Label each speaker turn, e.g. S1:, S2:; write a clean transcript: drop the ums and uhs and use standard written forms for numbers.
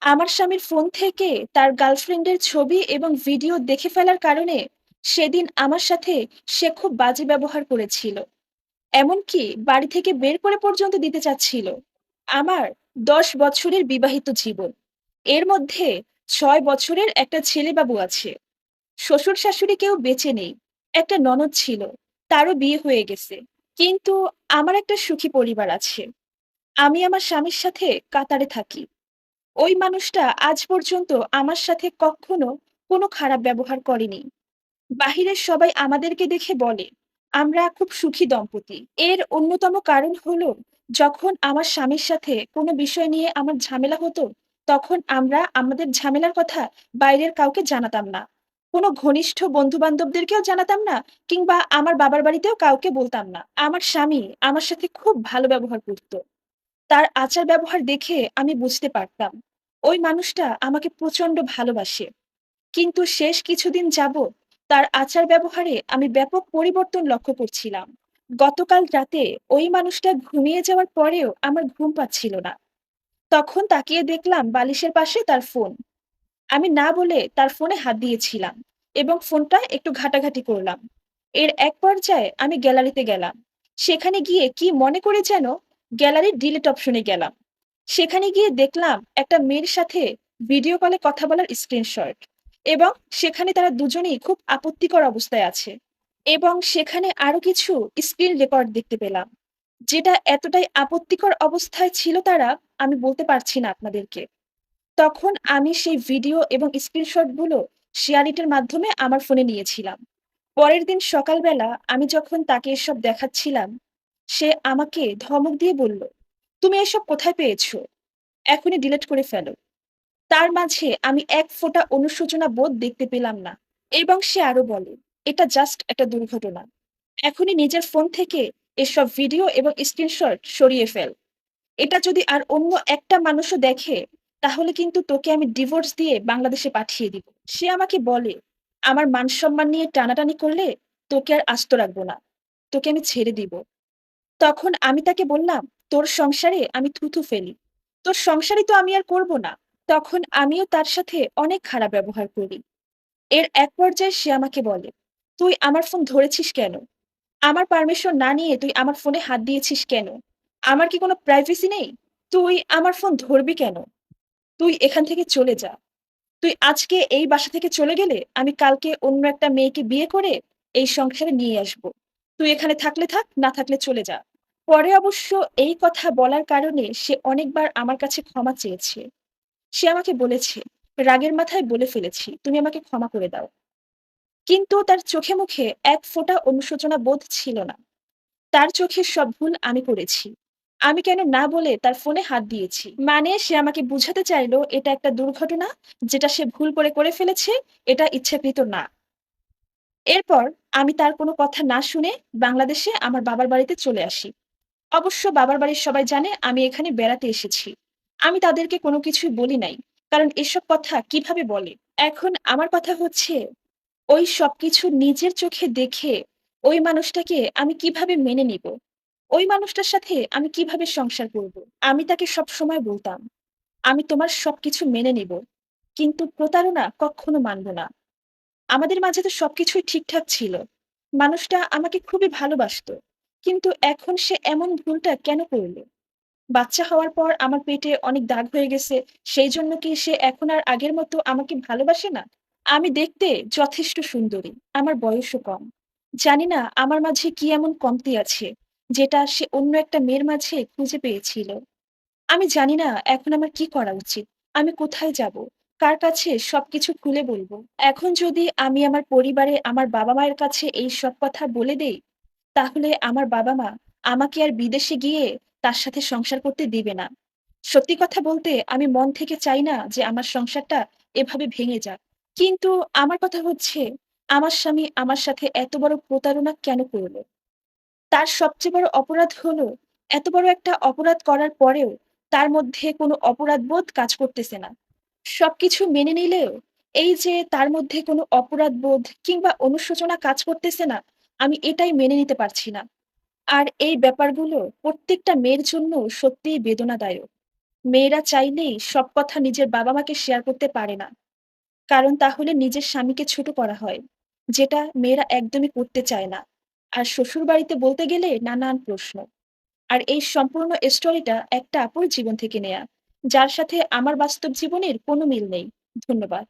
S1: আমার স্বামীর ফোন থেকে তার গার্লফ্রেন্ডের ছবি এবং ভিডিও দেখে ফেলার কারণে সেদিন আমার সাথে সে খুব বাজে ব্যবহার করেছিল। এমনকি বাড়ি থেকে বের করে পর্যন্ত দিতে চাচ্ছিল। আমার 10 বছরের বিবাহিত জীবন, এর মধ্যে 6 বছরের একটা ছেলেবাবু আছে। শ্বশুর শাশুড়ি কেউ বেঁচে নেই। একটা ননদ ছিল, তারও বিয়ে হয়ে গেছে। কিন্তু আমার একটা সুখী পরিবার আছে। আমি আমার স্বামীর সাথে কাতারে থাকি। ওই মানুষটা আজ পর্যন্ত আমার সাথে কখনো কোনো খারাপ ব্যবহার করেনি। বাহিরের সবাই আমাদেরকে দেখে বলে আমরা খুব সুখী দম্পতি। এর অন্যতম কারণ হলো, যখন আমার স্বামীর সাথে কোনো বিষয় নিয়ে আমার ঝামেলা হতো, তখন আমরা আমাদের ঝামেলার কথা বাইরের কাউকে জানাতাম না। কোনো ঘনিষ্ঠ বন্ধু বান্ধবদেরকেও জানাতাম না, কিংবা আমার বাবার বাড়িতেও কাউকে বলতাম না। আমার স্বামী আমার সাথে খুব ভালো ব্যবহার করত। তার আচার ব্যবহার দেখে আমি বুঝতে পারতাম ওই মানুষটা আমাকে প্রচন্ড ভালোবাসে। কিন্তু শেষ কিছুদিন যাবৎ তার আচার ব্যবহারে আমি ব্যাপক পরিবর্তন লক্ষ্য করছিলাম। গতকাল রাতে ওই মানুষটা ঘুমিয়ে যাওয়ার পরেও আমার ঘুম পাচ্ছিল না। তখন তাকিয়ে দেখলাম বালিশের পাশে তার ফোন। আমি না বলে তার ফোনে হাত দিয়েছিলাম এবং ফোনটা একটু ঘাটাঘাটি করলাম। এর এক পর্যায়ে আমি গ্যালারিতে গেলাম। সেখানে গিয়ে কি মনে করে যেন গ্যালারির ডিলিট অপশনে গেলাম। সেখানে গিয়ে দেখলাম একটা মেয়ের সাথে ভিডিও কলে কথা বলার স্ক্রিনশট, এবং সেখানে তারা দুজনেই খুব আপত্তিকর অবস্থায় আছে। এবং সেখানে আরো কিছু স্ক্রিন রেকর্ড দেখতে পেলাম, যেটা এতটাই আপত্তিকর অবস্থায় ছিল তারা, আমি বলতে পারছি না আপনাদেরকে। তখন আমি সেই ভিডিও এবং স্ক্রিনশটগুলো শেয়ার ইটের মাধ্যমে আমার ফোনে নিয়েছিলাম। পরের দিন সকালবেলা আমি যখন তাকে এসব দেখাচ্ছিলাম, সে আমাকে ধমক দিয়ে বলল, "তুমি এসব কোথায় পেয়েছো? এখনই ডিলিট করে ফেলো।" তার মাঝে আমি এক ফোঁটা অনুশোচনা বোধ দেখতে পেলাম না। এবং সে আরো বলে, "এটা জাস্ট একটা দুর্ঘটনা। এখনই নিজের ফোন থেকে এসব ভিডিও এবং স্ক্রিনশট সরিয়ে ফেল। এটা যদি আর অন্য একটা মানুষও দেখে, তাহলে কিন্তু তোকে আমি ডিভোর্স দিয়ে বাংলাদেশে পাঠিয়ে দিব।" সে আমাকে বলে, "আমার মান সম্মান নিয়ে টানাটানি করলে তোকে আর আস্ত রাখবো না। তোকে আমি ছেড়ে দিব।" তখন আমি তাকে বললাম, "তোর সংসারে আমি থুথু ফেলি। তোর সংসারই তো আমি আর করব না।" তখন আমিও তার সাথে অনেক খারাপ ব্যবহার করি। এর এক পর্যায়ে সে আমাকে বলে, "তুই আমার ফোন ধরেছিস কেন? আমার পারমিশন না নিয়ে তুই আমার ফোনে হাত দিয়েছিস কেন? আমার কি কোনো প্রাইভেসি নেই? তুই আমার ফোন ধরবি কেন? তুই এখান থেকে চলে যা। তুই আজকে এই বাসা থেকে চলে গেলে আমি কালকে অন্য একটা মেয়েকে বিয়ে করে এই সংসারে নিয়ে আসব। তুই এখানে থাকলে থাক, না থাকলে চলে যা।" পরে অবশ্য এই কথা বলার কারণে সে অনেকবার আমার কাছে ক্ষমা চেয়েছে। সে আমাকে বলেছে, "রাগের মাথায় বলে ফেলেছি, তুমি আমাকে ক্ষমা করে দাও।" কিন্তু তার চোখে মুখে এক ফোঁটা অনুশোচনা বোধ ছিল না। তার চোখে সব ভুল আমি করেছি। আমি কেন না বলে তার ফোনে হাত দিয়েছি। মানে সে আমাকে বুঝাতে চাইলো এটা একটা দুর্ঘটনা, যেটা সে ভুল করে ফেলেছে, এটা ইচ্ছাকৃত না। এরপর আমি তার কোনো কথা না শুনে বাংলাদেশে আমার বাবার বাড়িতে চলে আসি। অবশ্য বাবার বাড়ির সবাই জানে আমি এখানে বেড়াতে এসেছি। আমি তাদেরকে কোনো কিছুই বলি নাই। কারণ এসব কথা কিভাবে বলে? এখন আমার কথা হচ্ছে, ওই সবকিছু নিজের চোখে দেখে ওই মানুষটাকে আমি কিভাবে মেনে নিব? ওই মানুষটার সাথে আমি কিভাবে সংসার করব? আমি তাকে সবসময় বলতাম, "আমি তোমার সবকিছু মেনে নিব। কিন্তু প্রতারণা কক্ষনো মানব না।" আমাদের মাঝে তো সবকিছুই ঠিকঠাক ছিল। মানুষটা আমাকে খুবই ভালোবাসতো। কিন্তু এখন সে এমন ভুলটা কেন করল? বাচ্চা হওয়ার পর আমার পেটে অনেক দাগ হয়ে গেছে। সেইজন্য কি সে এখন আর আগের মতো আমাকে ভালোবাসে না? আমি দেখতে যথেষ্ট সুন্দরী। আমার বয়সও কম। জানি না আমার মাঝে কি এমন কমতি আছে, যেটা সে অন্য একটা মেয়ের মাঝে খুঁজে পেয়েছিল। আমি জানি না এখন আমার কি করা উচিত? আমি কোথায় যাব? কার কাছে সবকিছু খুলে বলব? এখন যদি আমি আমার পরিবারে আমার বাবা-মায়ের কাছে এই সব কথা বলে দেই, তাহলে আমার বাবা-মা আমাকে আর বিদেশে গিয়ে তার সাথে সংসার করতে দিবে না। সত্যি কথা বলতে আমি মন থেকে চাই না যে আমার সংসারটা এভাবে ভেঙে যাক। কিন্তু আমার কথা হচ্ছে, আমার স্বামী আমার সাথে এত বড় প্রতারণা কেন করল? তার সবচেয়ে বড় অপরাধ হলো, এত বড় একটা অপরাধ করার পরেও তার মধ্যে কোনো অপরাধবোধ কাজ করতেছে না। সবকিছু মেনে নিলেও এই যে তার মধ্যে কোনো অপরাধবোধ কিংবা অনুশোচনা কাজ করতেছে না, আমি এটাই মেনে নিতে পারছি না। আর এই ব্যাপারগুলো প্রত্যেকটা মেয়ের জন্য সত্যিই বেদনাদায়ক। মেয়েরা চাইলেই সব কথা নিজের বাবা-মাকে শেয়ার করতে পারে না। কারণ তাহলে নিজের স্বামীকে ছোট করা হয়, যেটা মেয়েরা একদমই করতে চায় না। আর শ্বশুরবাড়িতে বলতে গেলে নানান প্রশ্ন। আর এই সম্পূর্ণ স্টোরিটা একটা আপুর জীবন থেকে নেয়া, যার সাথে আমার বাস্তব জীবনের কোনো মিল নেই। ধন্যবাদ।